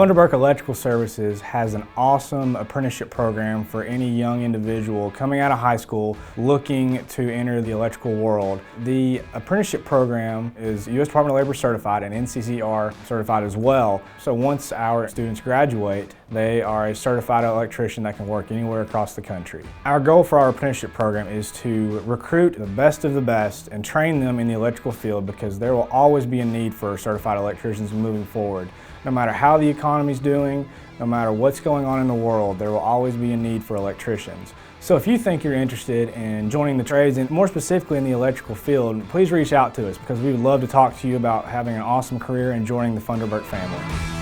Funderburk Electrical Services has an awesome apprenticeship program for any young individual coming out of high school looking to enter the electrical world. The apprenticeship program is U.S. Department of Labor certified and NCCR certified as well. So once our students graduate, they are a certified electrician that can work anywhere across the country. Our goal for our apprenticeship program is to recruit the best of the best and train them in the electrical field, because there will always be a need for certified electricians moving forward. No matter how the economy is doing, no matter what's going on in the world, there will always be a need for electricians. So if you think you're interested in joining the trades, and more specifically in the electrical field, please reach out to us, because we would love to talk to you about having an awesome career and joining the Funderburk family.